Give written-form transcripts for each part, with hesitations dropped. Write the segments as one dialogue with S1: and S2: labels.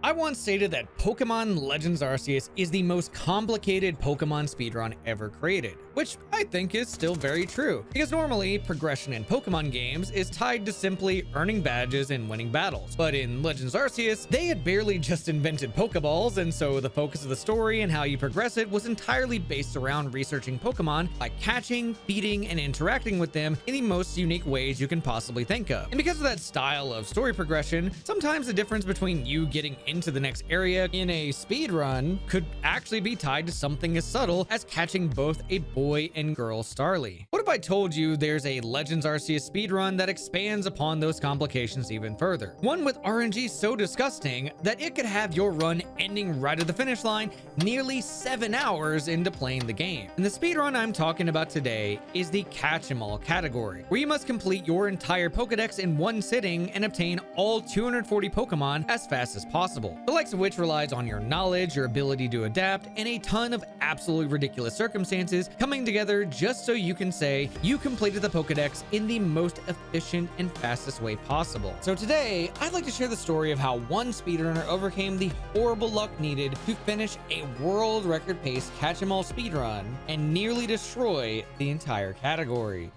S1: I once stated that Pokemon Legends Arceus is the most complicated Pokemon speedrun ever created, which I think is still very true, because normally progression in Pokemon games is tied to simply earning badges and winning battles. But in Legends Arceus, they had barely just invented Pokeballs, and so the focus of the story and how you progress it was entirely based around researching Pokemon by catching, feeding, and interacting with them in the most unique ways you can possibly think of. And because of that style of story progression, sometimes the difference between you getting into the next area in a speedrun could actually be tied to something as subtle as catching both a boy and girl Starly. What if I told you there's a Legends Arceus speedrun that expands upon those complications even further? One with RNG so disgusting that it could have your run ending right at the finish line nearly 7 hours into playing the game. And the speedrun I'm talking about today is the Catch 'em All category, where you must complete your entire Pokedex in one sitting and obtain all 240 Pokemon as fast as possible, the likes of which relies on your knowledge, your ability to adapt, and a ton of absolutely ridiculous circumstances coming together just so you can say you completed the Pokedex in the most efficient and fastest way possible. So today, I'd like to share the story of how one speedrunner overcame the horrible luck needed to finish a world record pace Catch 'em All speedrun and nearly destroy the entire category.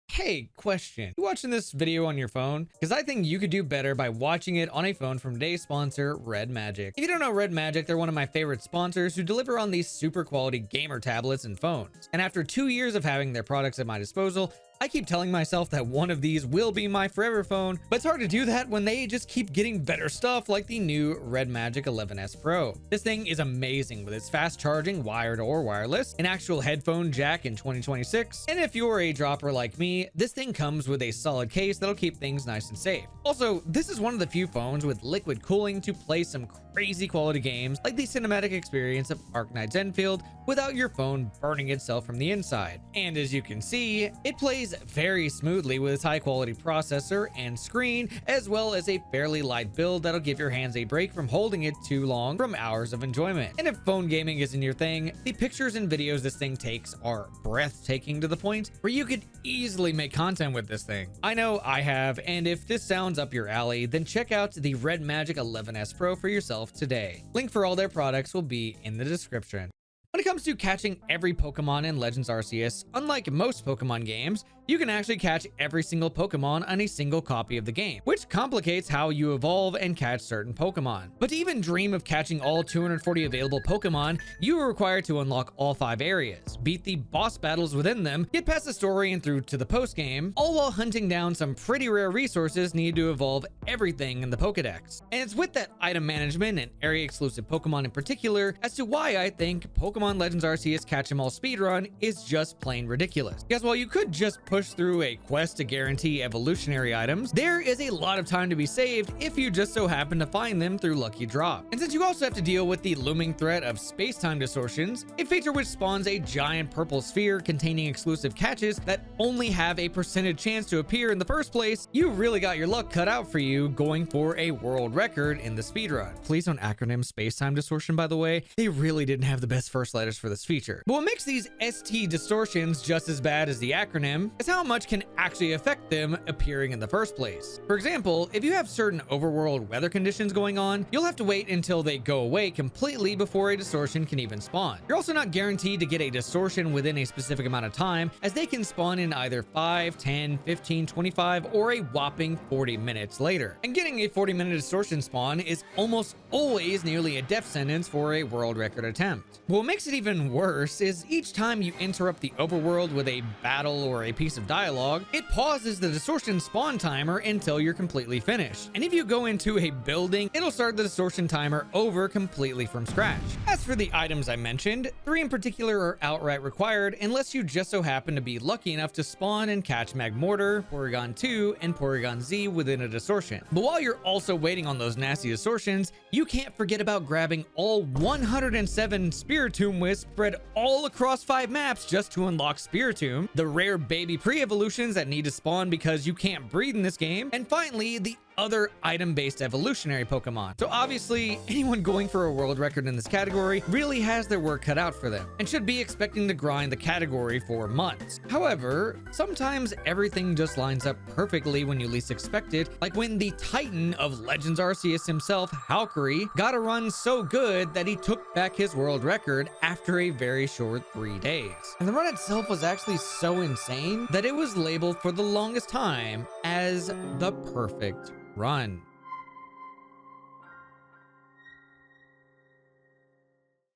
S1: Hey, question. You watching this video on your phone? Because I think you could do better by watching it on a phone from today's sponsor, Red Magic. If you don't know Red Magic, they're one of my favorite sponsors who deliver on these super quality gamer tablets and phones. And after 2 years of having their products at my disposal, I keep telling myself that one of these will be my forever phone, but it's hard to do that when they just keep getting better stuff like the new Red Magic 11S Pro. This thing is amazing with its fast charging, wired or wireless, an actual headphone jack in 2026, and if you're a dropper like me, this thing comes with a solid case that'll keep things nice and safe. Also, this is one of the few phones with liquid cooling to play some crazy quality games like the cinematic experience of Arknight's Enfield without your phone burning itself from the inside. And as you can see, it plays very smoothly with its high quality processor and screen, as well as a fairly light build that'll give your hands a break from holding it too long from hours of enjoyment. And if phone gaming isn't your thing, the pictures and videos this thing takes are breathtaking to the point where you could easily make content with this thing. I know I have, and if this sounds up your alley, then check out the Red Magic 11S Pro for yourself today. Link for all their products will be in the description. When it comes to catching every Pokemon in Legends Arceus, unlike most Pokemon games, you can actually catch every single Pokemon on a single copy of the game, which complicates how you evolve and catch certain Pokemon. But to even dream of catching all 240 available Pokemon, you are required to unlock all 5 areas, beat the boss battles within them, get past the story and through to the post-game, all while hunting down some pretty rare resources needed to evolve everything in the Pokedex. And it's with that item management and area-exclusive Pokemon in particular as to why I think Pokemon Legends Arceus Catch 'em All speedrun is just plain ridiculous. Because while you could just push through a quest to guarantee evolutionary items, there is a lot of time to be saved if you just so happen to find them through lucky drop. And since you also have to deal with the looming threat of space-time distortions, a feature which spawns a giant purple sphere containing exclusive catches that only have a percentage chance to appear in the first place, you really got your luck cut out for you going for a world record in the speedrun. Please don't acronym space-time distortion, by the way. They really didn't have the best first letters for this feature. But what makes these ST distortions just as bad as the acronym is how much can actually affect them appearing in the first place. For example, if you have certain overworld weather conditions going on, you'll have to wait until they go away completely before a distortion can even spawn. You're also not guaranteed to get a distortion within a specific amount of time, as they can spawn in either 5, 10, 15, 25, or a whopping 40 minutes later. And getting a 40-minute distortion spawn is almost always nearly a death sentence for a world record attempt. But what makes it even worse is each time you interrupt the overworld with a battle or a piece of dialogue, it pauses the distortion spawn timer until you're completely finished. And if you go into a building, it'll start the distortion timer over completely from scratch. As for the items I mentioned, 3 in particular are outright required unless you just so happen to be lucky enough to spawn and catch Magmortar, Porygon 2, and Porygon Z within a distortion. But while you're also waiting on those nasty distortions, you can't forget about grabbing all 107 Spiritomb Wisps spread all across 5 maps just to unlock Spiritomb, the rare baby pre-evolutions that need to spawn because you can't breathe in this game, and finally, the other item-based evolutionary Pokemon. So obviously, anyone going for a world record in this category really has their work cut out for them and should be expecting to grind the category for months. However, sometimes everything just lines up perfectly when you least expect it, like when the titan of Legends Arceus himself, Valkyrie, got a run so good that he took back his world record after a very short 3 days. And the run itself was actually so insane that it was labeled for the longest time as the perfect run.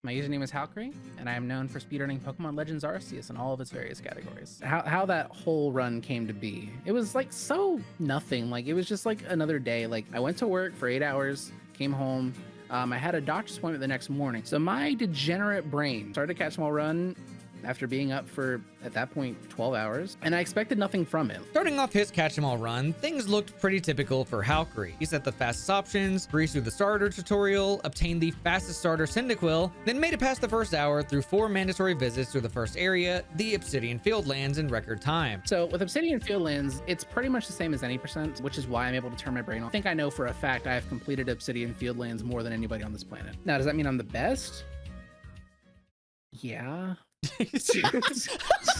S2: My username is Valkyrie, and I am known for speedrunning Pokemon Legends Arceus in all of its various categories. How that whole run came to be, it was like so nothing. Like it was just like another day. Like I went to work for 8 hours, came home. I had a doctor's appointment the next morning. So my degenerate brain started to catch my run after being up for, at that point, 12 hours, and I expected nothing from it.
S1: Starting off his catch-em-all run, things looked pretty typical for Valkyrie. He set the fastest options, breezed through the starter tutorial, obtained the fastest starter Cyndaquil, then made it past the first hour through 4 mandatory visits through the first area, the Obsidian Fieldlands, in record time.
S2: So with Obsidian Fieldlands, it's pretty much the same as any percent, which is why I'm able to turn my brain off. I think I know for a fact I have completed Obsidian Fieldlands more than anybody on this planet. Now, does that mean I'm the best? Yeah.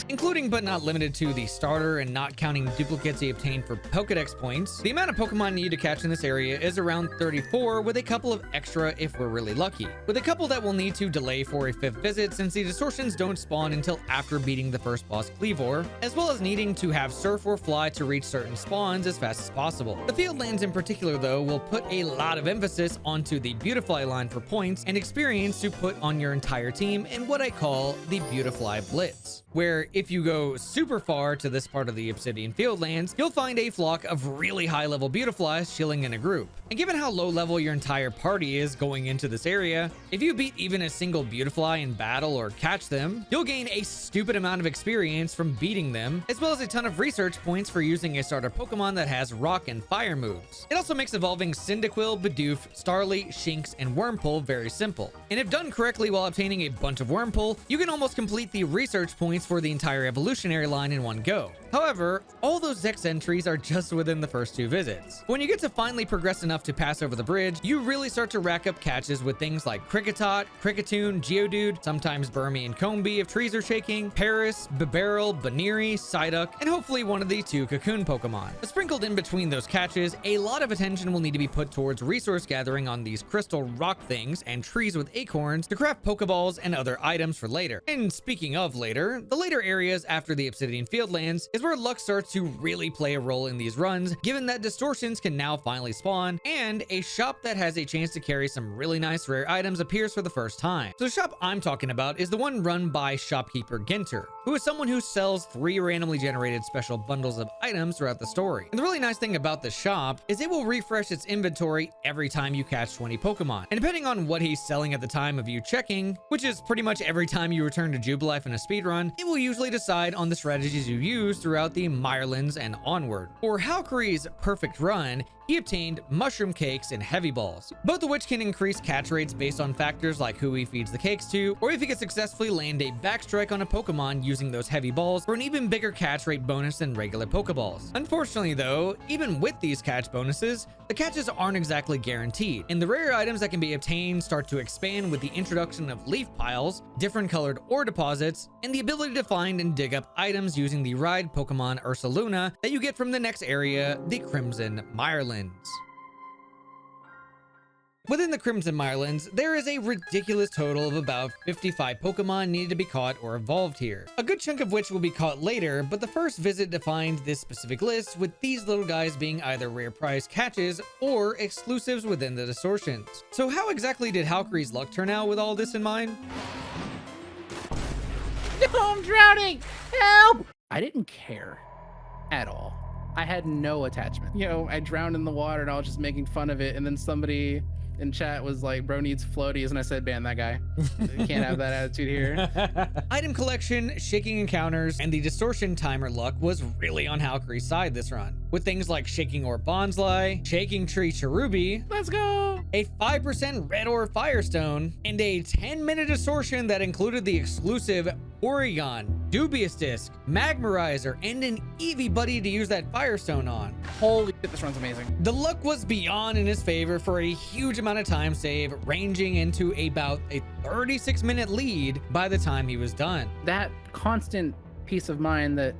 S1: Including but not limited to the starter and not counting duplicates he obtained for Pokedex points, the amount of Pokemon needed to catch in this area is around 34, with a couple of extra if we're really lucky. With a couple that will need to delay for a 5th visit since the distortions don't spawn until after beating the first boss Cleavor, as well as needing to have Surf or Fly to reach certain spawns as fast as possible. The Fieldlands in particular though will put a lot of emphasis onto the Beautifly line for points and experience to put on your entire team in what I call the Beautifly Blitz, where if you go super far to this part of the Obsidian Fieldlands, you'll find a flock of really high-level Beautiflies chilling in a group. And given how low-level your entire party is going into this area, if you beat even a single Beautifly in battle or catch them, you'll gain a stupid amount of experience from beating them, as well as a ton of research points for using a starter Pokemon that has rock and fire moves. It also makes evolving Cyndaquil, Bidoof, Starly, Shinx, and Wurmple very simple. And if done correctly while obtaining a bunch of Wurmple, you can almost complete the research points for the entire evolutionary line in one go. However, all those Dex entries are just within the first 2 visits. When you get to finally progress enough to pass over the bridge, you really start to rack up catches with things like Kricketot, Kricketune, Geodude, sometimes Burmy and Combee if trees are shaking, Paris, Bibarel, Baniri, Psyduck, and hopefully one of the 2 Cocoon Pokemon. Sprinkled in between those catches, a lot of attention will need to be put towards resource gathering on these crystal rock things and trees with acorns to craft Pokeballs and other items for later. And speaking of later, the later areas after the Obsidian Fieldlands is where luck starts to really play a role in these runs, given that distortions can now finally spawn, and a shop that has a chance to carry some really nice rare items appears for the first time. So the shop I'm talking about is the one run by shopkeeper Ginter, who is someone who sells 3 randomly generated special bundles of items throughout the story. And the really nice thing about the shop is it will refresh its inventory every time you catch 20 Pokemon. And depending on what he's selling at the time of you checking, which is pretty much every time you return to Jubilife in a speedrun, it will usually decide on the strategies you use throughout the Mirelands and onward. For Valkyrie's perfect run, he obtained Mushroom Cakes and Heavy Balls, both of which can increase catch rates based on factors like who he feeds the cakes to, or if he can successfully land a backstrike on a Pokemon using those heavy balls for an even bigger catch rate bonus than regular Pokeballs. Unfortunately though, even with these catch bonuses, the catches aren't exactly guaranteed, and the rare items that can be obtained start to expand with the introduction of leaf piles, different colored ore deposits, and the ability to find and dig up items using the ride Pokemon Ursaluna that you get from the next area, the Crimson Mirelands. Within the Crimson Mirelands, there is a ridiculous total of about 55 Pokemon needed to be caught or evolved here. A good chunk of which will be caught later, but the first visit defined this specific list, with these little guys being either rare prize catches or exclusives within the distortions. So how exactly did Valkyrie's luck turn out with all this in mind?
S2: No, I'm drowning! Help! I didn't care at all. I had no attachment. You know, I drowned in the water and I was just making fun of it, and then somebody in chat was like, bro needs floaties, and I said, ban that guy. You can't have that attitude here.
S1: Item collection, shaking encounters, and the distortion timer luck was really on Valkyrie's side this run, with things like shaking ore Bonsly, shaking tree Cherubi,
S2: Let's go!
S1: a 5% red ore Firestone, and a 10-minute distortion that included the exclusive Oregon. Dubious Disc, Magmarizer, and an Eevee buddy to use that Firestone on.
S2: Holy shit, this run's amazing.
S1: The luck was beyond in his favor for a huge amount of time save, ranging into about a 36-minute lead by the time he was done.
S2: That constant peace of mind that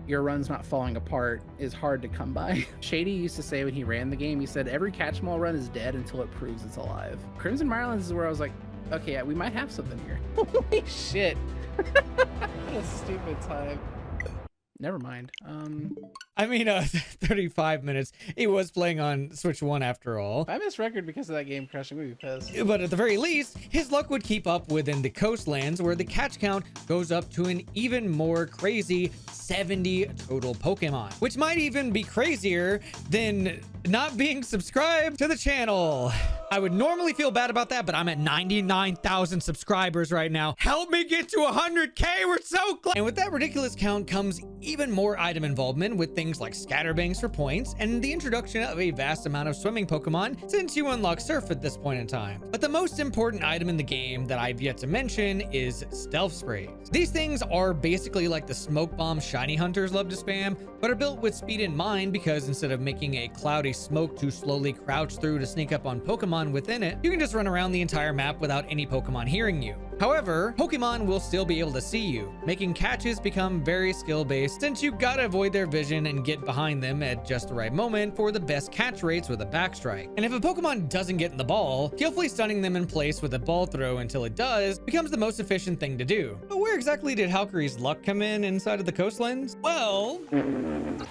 S2: your run's not falling apart is hard to come by. Shady used to say when he ran the game, he said every catch 'em all run is dead until it proves it's alive. Crimson Marlins is where I was like, okay, yeah, we might have something here. Holy shit. What a stupid time. Never mind.
S1: I mean, 35 minutes. He was playing on Switch 1 after all.
S2: If I miss record because of that game crashing, we'd be pissed.
S1: But at the very least, his luck would keep up within the coastlands, where the catch count goes up to an even more crazy 70 total Pokemon, which might even be crazier than not being subscribed to the channel. I would normally feel bad about that, but I'm at 99,000 subscribers right now. Help me get to 100K. We're so close. And with that ridiculous count comes even more item involvement with things like scatterbangs for points and the introduction of a vast amount of swimming Pokemon since you unlock Surf at this point in time. But the most important item in the game that I've yet to mention is Stealth Sprays. These things are basically like the smoke bomb shiny hunters love to spam, but are built with speed in mind because instead of making a cloudy smoke to slowly crouch through to sneak up on Pokemon within it, you can just run around the entire map without any Pokemon hearing you. However, Pokemon will still be able to see you, making catches become very skill-based since you gotta avoid their vision and get behind them at just the right moment for the best catch rates with a backstrike. And if a Pokemon doesn't get in the ball, skillfully stunning them in place with a ball throw until it does becomes the most efficient thing to do. But where exactly did Valkyrie's luck come in inside of the coastlands? Well,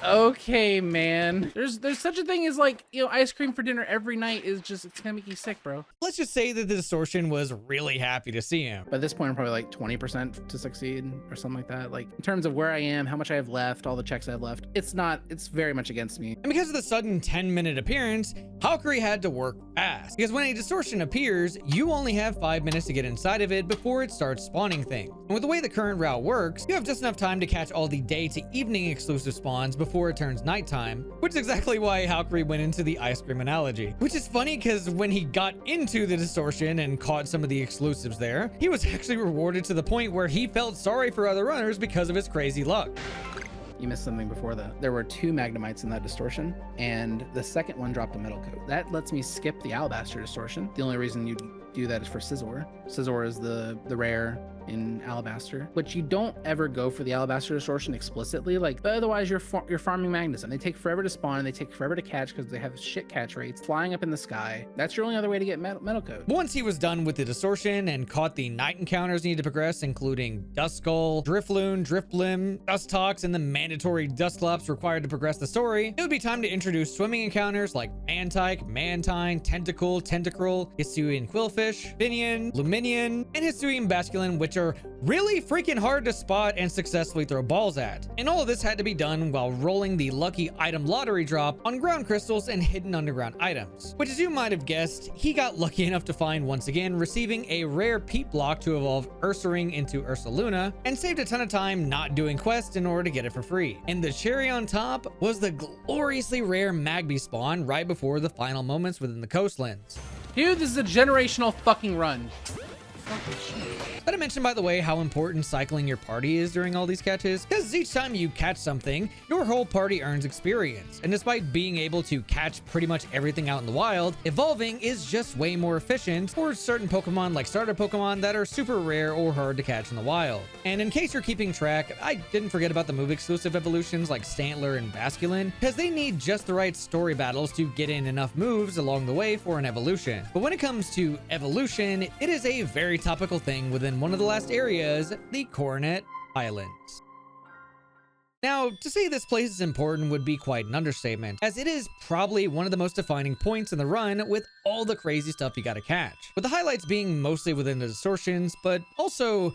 S2: okay, man. There's such a thing as like, you know, ice cream for dinner every night is just, it's gonna make you sick, bro.
S1: let's just say that the Distortion was really happy to see him.
S2: But at this point, I'm probably like 20% to succeed or something like that. Like in terms of where I am, how much I have left, all the checks I have left, it's very much against me.
S1: And because of the sudden 10-minute appearance, Valkyrie had to work fast. Because when a Distortion appears, you only have 5 minutes to get inside of it before it starts spawning things. And with the way the current route works, you have just enough time to catch all the day to evening exclusive spawns before it turns nighttime, which is exactly why Valkyrie went into the ice cream analogy. Which is funny because when he got into the Distortion and caught some of the exclusives there, he was actually rewarded to the point where he felt sorry for other runners because of his crazy luck.
S2: You missed something before that. There were 2 Magnemites in that Distortion, and the second one dropped a Metal Coat. That lets me skip the Alabaster Distortion. The only reason you do that is for Scizor. Scizor is the rare in Alabaster, but you don't ever go for the Alabaster Distortion explicitly. Like otherwise you're farming Magnus, and they take forever to spawn and they take forever to catch because they have shit catch rates flying up in the sky. That's your only other way to get Metal Coat.
S1: Once he was done with the Distortion and caught the night encounters needed to progress, including Duskull, Drifloon, Drifblim, Dustox, and the mandatory Dusclops required to progress the story, it would be time to introduce swimming encounters like Mantike, Mantine, Tentacle, Tentacruel, Hisuian Quillfish, Finian, Luminian, and Hisuian Basculin, which are really freaking hard to spot and successfully throw balls at. And all of this had to be done while rolling the lucky item lottery drop on ground crystals and hidden underground items, which, as you might have guessed, he got lucky enough to find once again, receiving a rare Peat Block to evolve Ursaring into Ursaluna, and saved a ton of time not doing quests in order to get it for free. And the cherry on top was the gloriously rare Magby spawn right before the final moments within the coastlands.
S2: Dude, this is a generational fucking run.
S1: Did I mention, by the way, how important cycling your party is during all these catches? Because each time you catch something, your whole party earns experience. And despite being able to catch pretty much everything out in the wild, evolving is just way more efficient for certain Pokemon like starter Pokemon that are super rare or hard to catch in the wild. And in case you're keeping track, I didn't forget about the move exclusive evolutions like Stantler and Basculin, because they need just the right story battles to get in enough moves along the way for an evolution. But when it comes to evolution, it is a very topical thing within one of the last areas, the Coronet Islands. Now, to say this place is important would be quite an understatement, as it is probably one of the most defining points in the run with all the crazy stuff you gotta catch. With the highlights being mostly within the Distortions, but also,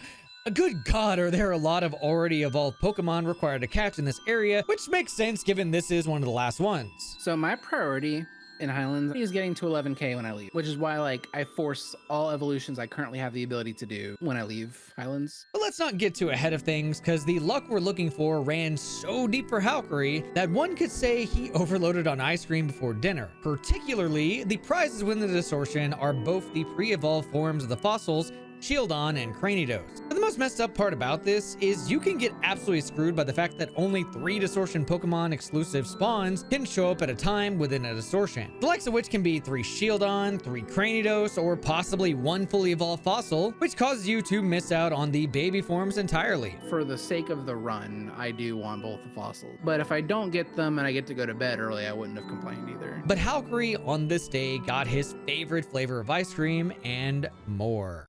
S1: good God, are there a lot of already evolved Pokemon required to catch in this area, which makes sense given this is one of the last ones.
S2: So my priority in Highlands is getting to 11k when I leave, which is why like I force all evolutions I currently have the ability to do when I leave Highlands.
S1: But let's not get too ahead of things, because the luck we're looking for ran so deep for Valkyrie that one could say he overloaded on ice cream before dinner. Particularly, the prizes within the Distortion are both the pre-evolved forms of the fossils Shieldon and Cranidos. For the most messed up part about this is you can get absolutely screwed by the fact that only 3 distortion Pokemon exclusive spawns can show up at a time within a distortion, the likes of which can be 3 Shieldon, 3 Cranidos, or possibly 1 fully evolved fossil, which causes you to miss out on the baby forms entirely.
S2: For the sake of the run, I do want both the fossils. But if I don't get them and I get to go to bed early, I wouldn't have complained either.
S1: But Valkyrie on this day got his favorite flavor of ice cream and more.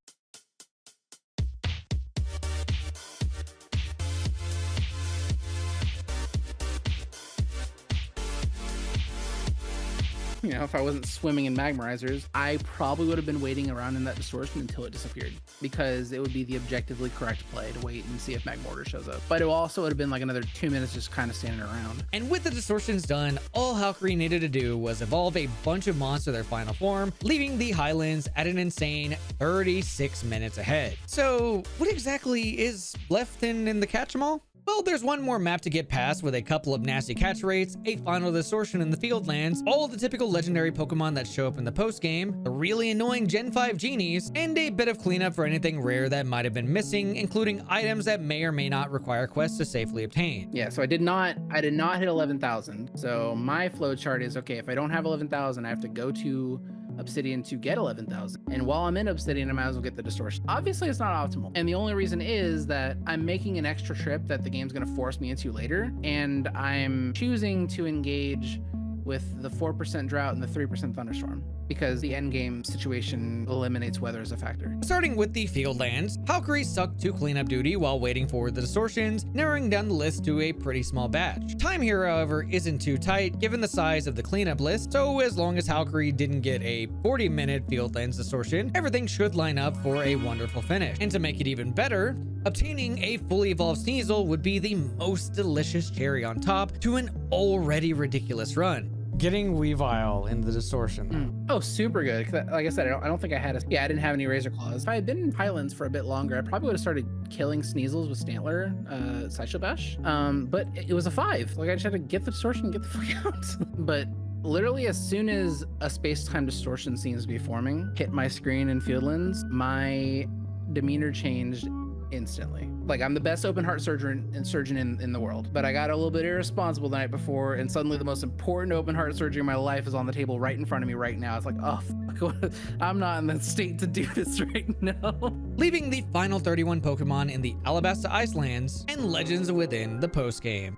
S2: You know, if I wasn't swimming in magmarizers, I probably would have been waiting around in that distortion until it disappeared, because it would be the objectively correct play to wait and see if Magmortar shows up. But it also would have been like another 2 minutes just kind of standing around.
S1: And with the distortions done, all Valkyrie needed to do was evolve a bunch of mons to their final form, leaving the Highlands at an insane 36 minutes ahead. So what exactly is left in the catch-em-all? Well, there's one more map to get past with a couple of nasty catch rates, a final distortion in the Fieldlands, all the typical legendary Pokemon that show up in the post-game, the really annoying Gen 5 genies, and a bit of cleanup for anything rare that might have been missing, including items that may or may not require quests to safely obtain.
S2: Yeah, so I did not hit 11,000. So my flowchart is, okay, if I don't have 11,000, I have to go to Obsidian to get 11,000. And while I'm in Obsidian, I might as well get the distortion. Obviously, it's not optimal. And the only reason is that I'm making an extra trip that the game's gonna force me into later. And I'm choosing to engage with the 4% drought and the 3% thunderstorm, because the end game situation eliminates weather as a factor.
S1: Starting with the Fieldlands, Valkyrie stuck to cleanup duty while waiting for the distortions, narrowing down the list to a pretty small batch. Time here, however, isn't too tight given the size of the cleanup list, so as long as Valkyrie didn't get a 40-minute Fieldlands distortion, everything should line up for a wonderful finish. And to make it even better, obtaining a fully evolved Sneasel would be the most delicious cherry on top to an already ridiculous run. Getting Weavile in the distortion.
S2: Oh, super good. Like I said, I don't think I had I didn't have any Razor Claws. If I had been in Highlands for a bit longer, I probably would have started killing Sneasels with Stantler, Sideshow Bash. But it was a 5. Like, I just had to get the distortion and get the fuck out. But literally, as soon as a space-time distortion seems to be forming, hit my screen in Fieldlands, my demeanor changed instantly. Like, I'm the best open heart surgeon in the world, but I got a little bit irresponsible the night before, and suddenly the most important open heart surgery in my life is on the table right in front of me right now. It's like, oh fuck, I'm not in the state to do this right now.
S1: Leaving the final 31 Pokemon in the Alabasta Icelands and legends within the post-game.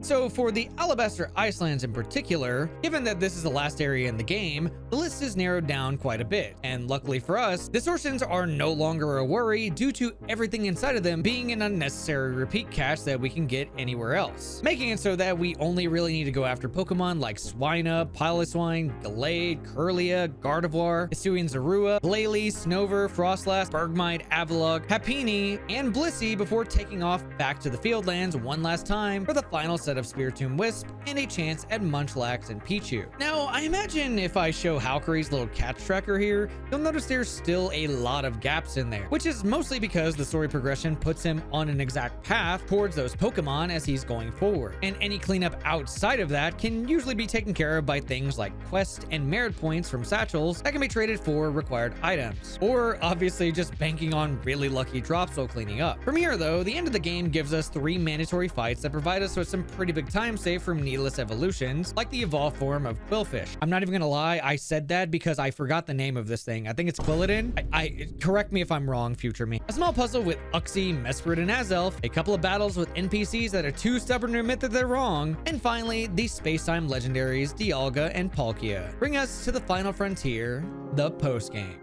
S1: So for the Alabaster Icelands in particular, given that this is the last area in the game, the list is narrowed down quite a bit. And luckily for us, distortions are no longer a worry due to everything inside of them being an unnecessary repeat cache that we can get anywhere else, making it so that we only really need to go after Pokemon like Swinub, Piloswine, Gallade, Kirlia, Gardevoir, Hisuian Zorua, Glalie, Snover, Frostlass, Bergmite, Avalugg, Happiny, and Blissey before taking off back to the Fieldlands one last time for the final set of Spiritomb Wisp and a chance at Munchlax and Pichu. Now, I imagine if I show Valkyrie's little catch tracker here, you'll notice there's still a lot of gaps in there, which is mostly because the story progression puts him on an exact path towards those Pokemon as he's going forward. And any cleanup outside of that can usually be taken care of by things like quest and merit points from satchels that can be traded for required items, or obviously just banking on really lucky drops while cleaning up. From here though, the end of the game gives us 3 mandatory fights that provide us with some pretty big time save from needless evolutions, like the evolved form of Quillfish. I'm not even gonna lie, I said that because I forgot the name of this thing. I think it's Quilladin. Correct me if I'm wrong, future me. A small puzzle with Uxie, Mesprit, and Azelf, a couple of battles with NPCs that are too stubborn to admit that they're wrong, and finally, the space-time legendaries Dialga and Palkia bring us to the final frontier, the post-game.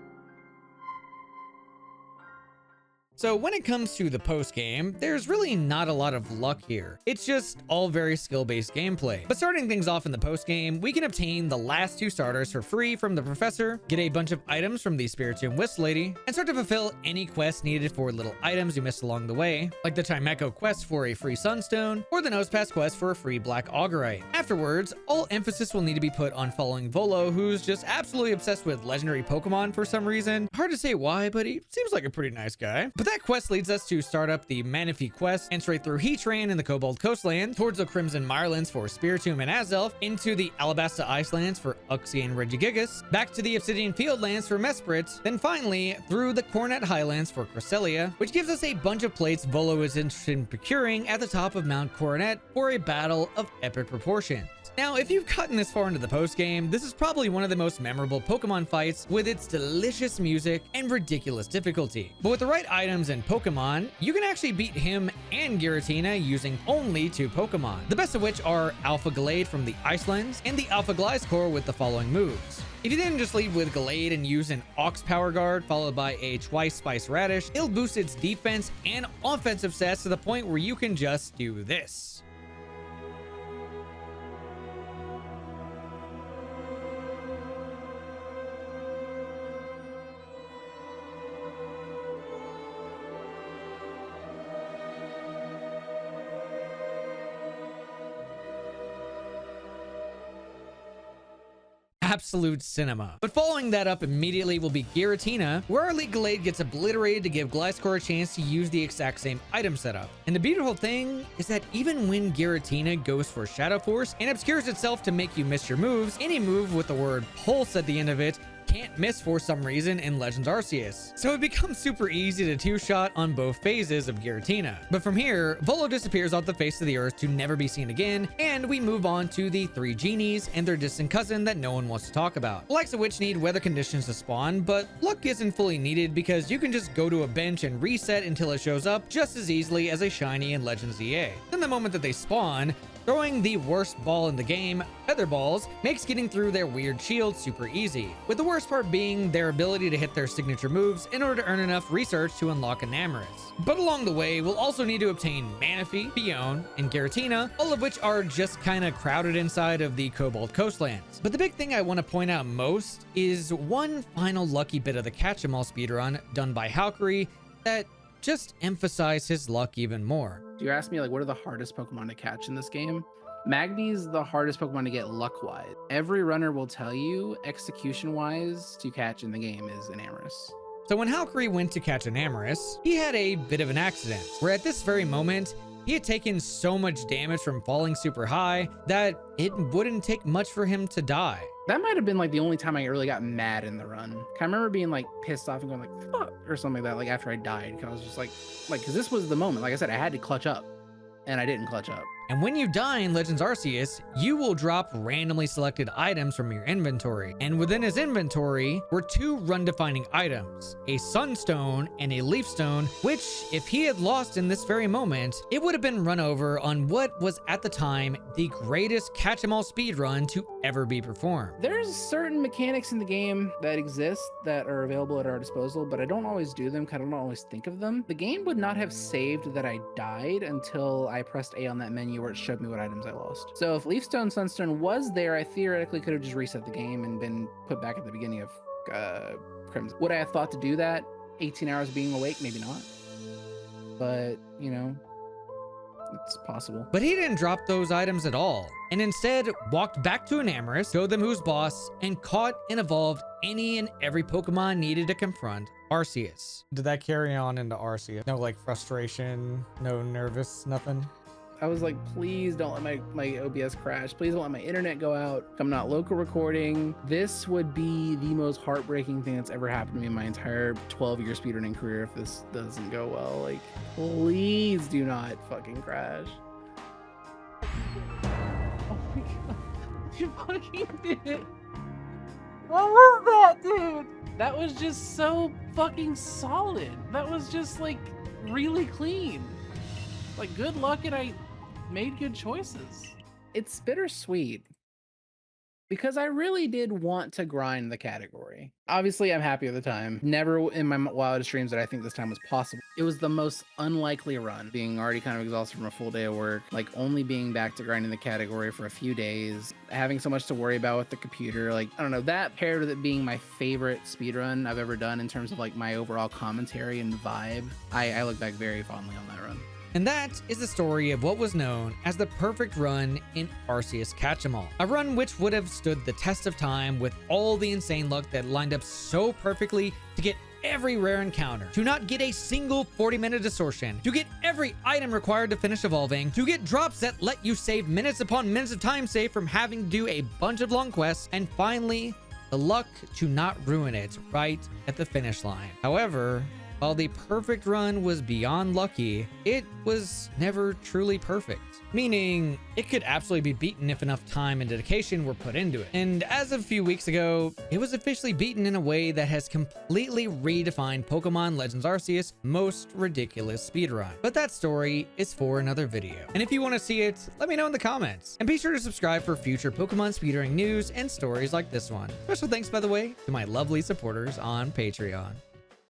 S1: So when it comes to the post game, there's really not a lot of luck here. It's just all very skill-based gameplay. But starting things off in the post game, we can obtain the last 2 starters for free from the professor, get a bunch of items from the Spiritomb Wisp lady, and start to fulfill any quests needed for little items you missed along the way, like the Chimecho quest for a free Sunstone, or the Nosepass quest for a free Black Augurite. Afterwards, all emphasis will need to be put on following Volo, who's just absolutely obsessed with legendary Pokemon for some reason. Hard to say why, but he seems like a pretty nice guy. But But that quest leads us to start up the Manaphy quest and straight through Heatran in the Cobalt Coastland, towards the Crimson Mirelands for Spiritomb and Azelf, into the Alabasta Icelands for Uxie and Regigigas, back to the Obsidian Fieldlands for Mesprit, then finally through the Coronet Highlands for Cresselia, which gives us a bunch of plates Volo is interested in procuring at the top of Mount Coronet for a battle of epic proportions. Now, if you've gotten this far into the post-game, this is probably one of the most memorable Pokemon fights with its delicious music and ridiculous difficulty. But with the right items and Pokemon, you can actually beat him and Giratina using only 2 Pokemon, the best of which are Alpha Gallade from the Icelands and the Alpha Gliscor with the following moves. If you then just lead with Gallade and use an Ox Power Guard followed by a Twice Spice Radish, it'll boost its defense and offensive stats to the point where you can just do this. Absolute cinema. But following that up immediately will be Giratina, where our Elite Gallade gets obliterated to give Gliscor a chance to use the exact same item setup. And the beautiful thing is that even when Giratina goes for Shadow Force and obscures itself to make you miss your moves, any move with the word Pulse at the end of it can't miss for some reason in Legends Arceus. So it becomes super easy to two-shot on both phases of Giratina. But from here, Volo disappears off the face of the earth to never be seen again, and we move on to the 3 genies and their distant cousin that no one wants to talk about. The likes of which need weather conditions to spawn, but luck isn't fully needed because you can just go to a bench and reset until it shows up just as easily as a shiny in Legends EA. Then the moment that they spawn, throwing the worst ball in the game, Feather Balls, makes getting through their weird shield super easy, with the worst part being their ability to hit their signature moves in order to earn enough research to unlock Enamorus. But along the way, we'll also need to obtain Manaphy, Bion, and Giratina, all of which are just kinda crowded inside of the Cobalt Coastlands. But the big thing I want to point out most is one final lucky bit of the Catch-em-all speedrun done by Halkery that just emphasized his luck even more.
S2: You asked me, like, what are the hardest Pokemon to catch in this game? Magby's the hardest Pokemon to get luck-wise. Every runner will tell you, execution-wise, to catch in the game is Enamorus.
S1: So when Halkery went to catch Enamorus, he had a bit of an accident, where at this very moment, he had taken so much damage from falling super high that it wouldn't take much for him to die.
S2: That might have been like the only time I really got mad in the run. I remember being like pissed off and going like, fuck, or something like that, like after I died. Cause I was just like, cause this was the moment. Like I said, I had to clutch up and I didn't clutch up.
S1: And when you die in Legends Arceus, you will drop randomly selected items from your inventory. And within his inventory were 2 run-defining items, a Sunstone and a Leaf Stone, which, if he had lost in this very moment, it would have been run over on what was at the time the greatest catch-em-all speedrun to ever be performed.
S2: There's certain mechanics in the game that exist that are available at our disposal, but I don't always do them, I don't always think of them. The game would not have saved that I died until I pressed A on that menu where it showed me what items I lost. So if Leafstone Sunstone was there, I theoretically could have just reset the game and been put back at the beginning of Crimson. Would I have thought to do that 18 hours being awake? Maybe not. But, you know, it's possible.
S1: But he didn't drop those items at all, and instead walked back to Enamorus, showed them who's boss, and caught and evolved any and every Pokemon needed to confront Arceus. Did that carry on into Arceus? No, like, frustration, no nervous, nothing?
S2: I was like, please don't let my OBS crash. Please don't let my internet go out. I'm not local recording. This would be the most heartbreaking thing that's ever happened to me in my entire 12-year speedrunning career if this doesn't go well. Like, please do not fucking crash. Oh my god. You fucking did it. What was that, dude? That was just so fucking solid. That was just like really clean. Like, good luck and I made good choices. It's bittersweet because I really did want to grind the category. Obviously, I'm happy at the time. Never in my wildest dreams that I think this time was possible. It was the most unlikely run, being already kind of exhausted from a full day of work, like only being back to grinding the category for a few days, having so much to worry about with the computer. Like, I don't know, that paired with it being my favorite speedrun I've ever done in terms of like my overall commentary and vibe, I look back very fondly on that run.
S1: And that is the story of what was known as the perfect run in Arceus Catch-em-all. A run which would have stood the test of time with all the insane luck that lined up so perfectly to get every rare encounter, to not get a single 40-minute distortion, to get every item required to finish evolving, to get drops that let you save minutes upon minutes of time save from having to do a bunch of long quests, and finally, the luck to not ruin it right at the finish line. However, while the perfect run was beyond lucky, it was never truly perfect. Meaning, it could absolutely be beaten if enough time and dedication were put into it. And as of a few weeks ago, it was officially beaten in a way that has completely redefined Pokemon Legends Arceus' most ridiculous speedrun. But that story is for another video. And if you want to see it, let me know in the comments. And be sure to subscribe for future Pokemon speedrunning news and stories like this one. Special thanks, by the way, to my lovely supporters on Patreon.